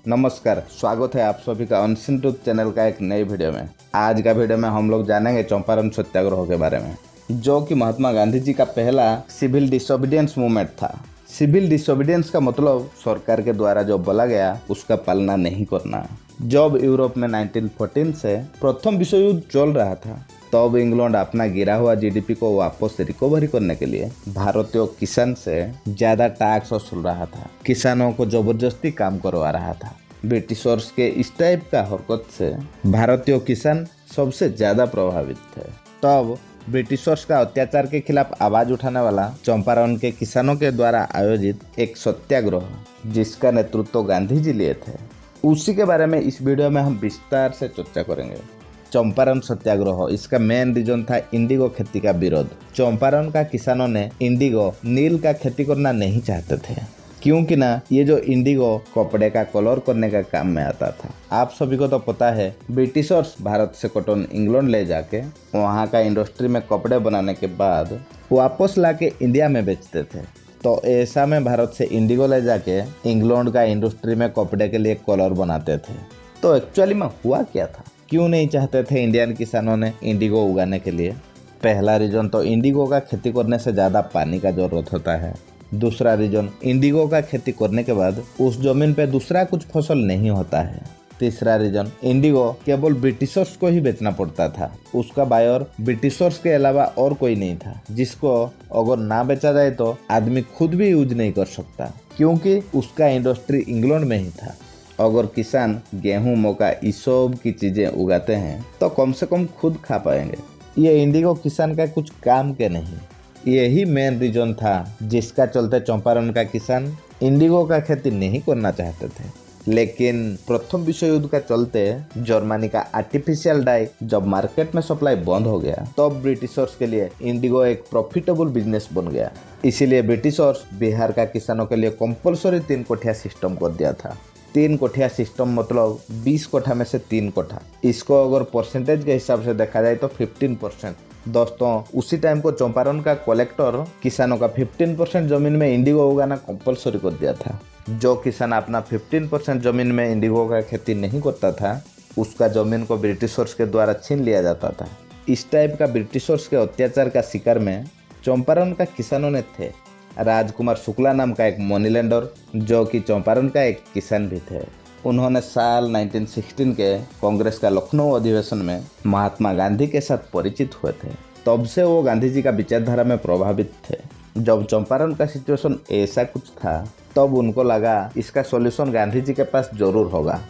नमस्कार, स्वागत है आप सभी का अनसिन ट्रुथ चैनल का एक नई वीडियो में। आज का वीडियो में हम लोग जानेंगे चंपारण सत्याग्रह के बारे में, जो कि महात्मा गांधी जी का पहला सिविल डिसोबीडियंस मूवमेंट था। सिविल डिसोबीडियंस का मतलब सरकार के द्वारा जो बोला गया उसका पालना नहीं करना। जब यूरोप में 1914 से प्रथम विश्व युद्ध चल रहा था, तब इंग्लैंड अपना गिरा हुआ जीडीपी को वापस रिकवरी करने के लिए भारतीय किसान से ज्यादा टैक्स वसूल रहा था। किसानों को जबरदस्ती काम करवा रहा था। ब्रिटिशर्स के इस टाइप का हरकत से भारतीय किसान सबसे ज्यादा प्रभावित थे। तब ब्रिटिशर्स का अत्याचार के खिलाफ आवाज उठाने वाला चंपारण के किसानों के द्वारा आयोजित एक सत्याग्रह, जिसका नेतृत्व गांधी जी लिए थे, उसी के बारे में इस वीडियो में हम विस्तार से चर्चा करेंगे। चंपारण सत्याग्रह, इसका मेन रीजन था इंडिगो खेती का विरोध। चंपारण का किसानों ने इंडिगो नील का खेती करना नहीं चाहते थे, क्योंकि ना ये जो इंडिगो कपड़े का कलर करने का काम में आता था। आप सभी को तो पता है, ब्रिटिशर्स भारत से कॉटन इंग्लैंड ले जाके वहाँ का इंडस्ट्री में कपड़े बनाने के बाद वापस लाके इंडिया में बेचते थे। तो ऐसा में भारत से इंडिगो ले जाके इंग्लैंड का इंडस्ट्री में कपड़े के लिए कलर बनाते थे। तो एक्चुअली में हुआ क्या था, क्यों नहीं चाहते थे इंडियन किसानों ने इंडिगो उगाने के लिए? पहला रीजन तो इंडिगो का खेती करने से ज़्यादा पानी का ज़रूरत होता है। दूसरा रीजन, इंडिगो का खेती करने के बाद उस जमीन पे दूसरा कुछ फसल नहीं होता है। तीसरा रीजन, इंडिगो केवल ब्रिटिशर्स को ही बेचना पड़ता था। उसका बायर ब्रिटिशर्स के अलावा और कोई नहीं था, जिसको अगर ना बेचा जाए तो आदमी खुद भी यूज नहीं कर सकता, क्योंकि उसका इंडस्ट्री इंग्लैंड में ही था। अगर किसान गेहूं, मक्का, इस सब की चीजें उगाते हैं तो कम से कम खुद खा पाएंगे। ये इंडिगो किसान का कुछ काम के नहीं। यही मेन रीजन था जिसका चलते चंपारण का किसान इंडिगो का खेती नहीं करना चाहते थे। लेकिन प्रथम विश्व युद्ध का चलते जर्मनी का आर्टिफिशियल डाई जब मार्केट में सप्लाई बंद हो गया, तब ब्रिटिशर्स के लिए इंडिगो एक प्रॉफिटेबल बिजनेस बन गया। इसीलिए ब्रिटिशर्स बिहार का किसानों के लिए कंपलसरी 3 कोठिया सिस्टम कर दिया था। 3 कोठिया सिस्टम मतलब 20 कोठा में से 3 कोठा। इसको अगर परसेंटेज के हिसाब से देखा जाए तो 15%। दोस्तों, उसी टाइम को चंपारण का कलेक्टर किसानों का 15% जमीन में इंडिगो उगाना कंपलसरी कर दिया था। जो किसान अपना 15% जमीन में इंडिगो का खेती नहीं करता था, उसका जमीन को ब्रिटिशर्स के द्वारा छीन लिया जाता था। इस टाइप का ब्रिटिशर्स के अत्याचार का शिकार में चंपारण का किसानों ने थे। राजकुमार शुक्ला नाम का एक मनी लेंडर, जो कि चंपारण का एक किसान भी थे, उन्होंने साल 1916 के कांग्रेस का लखनऊ अधिवेशन में महात्मा गांधी के साथ परिचित हुए थे। तब से वो गांधी जी का विचारधारा में प्रभावित थे। जब चंपारण का सिचुएशन ऐसा कुछ था, तब उनको लगा इसका सॉल्यूशन गांधी जी के पास जरूर होगा।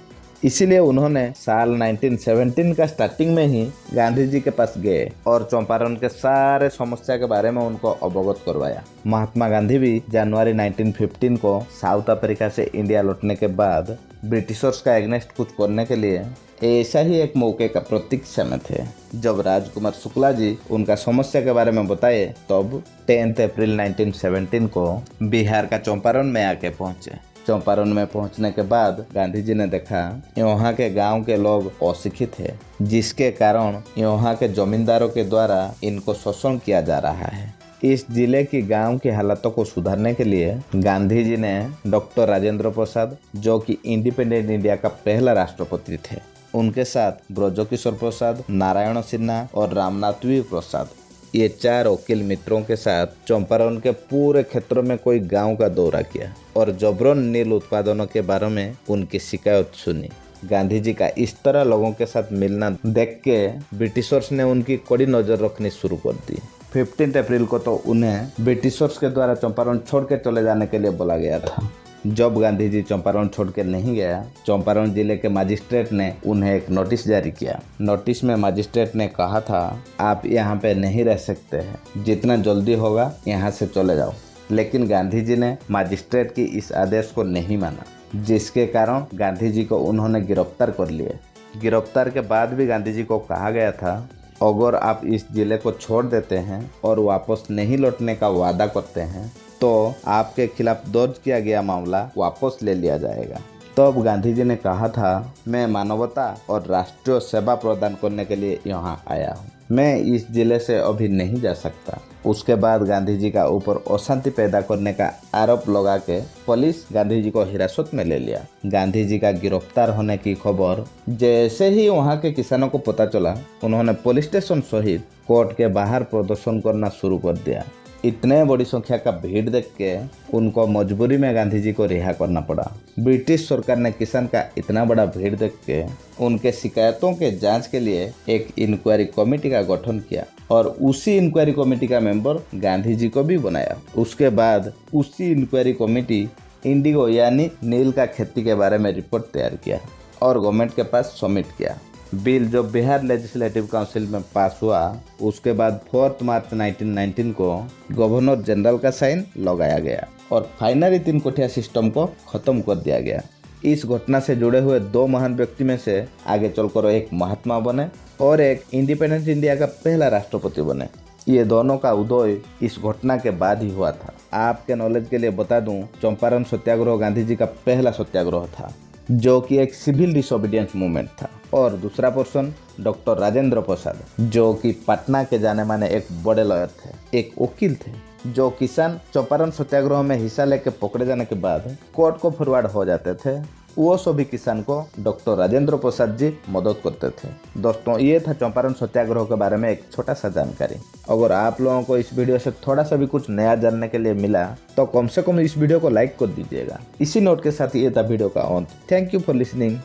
इसीलिए उन्होंने साल 1917 का स्टार्टिंग में ही गांधी जी के पास गए और चंपारण के सारे समस्या के बारे में उनको अवगत करवाया। महात्मा गांधी भी जनवरी 1915 को साउथ अफ्रीका से इंडिया लौटने के बाद ब्रिटिशर्स का एग्नेस्ट कुछ करने के लिए ऐसा ही एक मौके का प्रतीक्षा में थे। जब राजकुमार शुक्ला जी उनका समस्या के बारे में बताए, तब 10 अप्रैल 1917 को बिहार का चंपारण में आके पहुंचे। चंपारण में पहुंचने के बाद गांधी जी ने देखा यहाँ के गांव के लोग अशिक्षित है, जिसके कारण यहाँ के जमींदारों के द्वारा इनको शोषण किया जा रहा है। इस जिले की गांव की हालातों को सुधारने के लिए गांधी जी ने डॉक्टर राजेंद्र प्रसाद, जो कि इंडिपेंडेंट इंडिया का पहला राष्ट्रपति थे, उनके साथ ब्रजकिशोर प्रसाद, नारायण सिन्हा और रामनाथ प्रसाद, ये 4 वकील मित्रों के साथ चंपारण के पूरे क्षेत्रों में कोई गांव का दौरा किया और जबरन नील उत्पादनों के बारे में उनकी शिकायत सुनी। गांधी जी का इस तरह लोगों के साथ मिलना देख के ब्रिटिशर्स ने उनकी कड़ी नजर रखनी शुरू कर दी। 15 अप्रैल को तो उन्हें ब्रिटिशर्स के द्वारा चंपारण छोड़ के चले जाने के लिए बोला गया था। जब गांधी जी चंपारण छोड़ के नहीं गया, चंपारण जिले के मजिस्ट्रेट ने उन्हें एक नोटिस जारी किया। नोटिस में मजिस्ट्रेट ने कहा था, आप यहाँ पे नहीं रह सकते हैं, जितना जल्दी होगा यहाँ से चले जाओ। लेकिन गांधी जी ने मजिस्ट्रेट की इस आदेश को नहीं माना, जिसके कारण गांधी जी को उन्होंने गिरफ्तार कर लिए। गिरफ्तार के बाद भी गांधी जी को कहा गया था, अगर आप इस जिले को छोड़ देते हैं और वापस नहीं लौटने का वादा करते हैं, तो आपके खिलाफ दर्ज किया गया मामला वापस ले लिया जाएगा। तब गांधी जी ने कहा था, मैं मानवता और राष्ट्रीय सेवा प्रदान करने के लिए यहाँ आया हूँ, मैं इस जिले से अभी नहीं जा सकता। उसके बाद गांधी जी का ऊपर अशांति पैदा करने का आरोप लगा के पुलिस गांधी जी को हिरासत में ले लिया। गांधी जी का गिरफ्तार होने की खबर जैसे ही वहां के किसानों को पता चला, उन्होंने पुलिस स्टेशन सहित कोर्ट के बाहर प्रदर्शन करना शुरू कर दिया। इतने बड़ी संख्या का भीड़ देख के उनको मजबूरी में गांधी जी को रिहा करना पड़ा। ब्रिटिश सरकार ने किसान का इतना बड़ा भीड़ देख के उनके शिकायतों के जांच के लिए एक इंक्वायरी कमेटी का गठन किया और उसी इंक्वायरी कमेटी का मेंबर गांधी जी को भी बनाया। उसके बाद उसी इंक्वायरी कमेटी इंडिगो यानी नील का खेती के बारे में रिपोर्ट तैयार किया और गवर्नमेंट के पास सबमिट किया। बिल जो बिहार लेजिस्लेटिव काउंसिल में पास हुआ, उसके बाद 4 मार्च 1919 को गवर्नर जनरल का साइन लगाया गया और फाइनली 3 कोठिया सिस्टम को खत्म कर दिया गया। इस घटना से जुड़े हुए 2 महान व्यक्ति में से आगे चलकर एक महात्मा बने और एक इंडिपेंडेंट इंडिया का पहला राष्ट्रपति बने। ये दोनों का उदय इस घटना के बाद ही हुआ था। आपके नॉलेज के लिए बता दूं, चंपारण सत्याग्रह गांधी जी का पहला सत्याग्रह था, जो कि एक सिविल डिसोबीडियंस मूवमेंट था। और दूसरा पर्सन डॉक्टर राजेंद्र प्रसाद, जो कि पटना के जाने माने एक बड़े लॉयर थे, एक वकील थे, जो किसान चंपारण सत्याग्रह में हिस्सा लेके पकड़े जाने के बाद कोर्ट को फॉरवर्ड हो जाते थे। वो सभी किसान को डॉक्टर राजेंद्र प्रसाद जी मदद करते थे। दोस्तों, ये था चंपारण सत्याग्रह के बारे में एक छोटा सा जानकारी। अगर आप लोगों को इस वीडियो से थोड़ा सा भी कुछ नया जानने के लिए मिला तो कम से कम इस वीडियो को लाइक कर दीजिएगा। इसी नोट के साथ ये था वीडियो का अंत। Thank you for listening.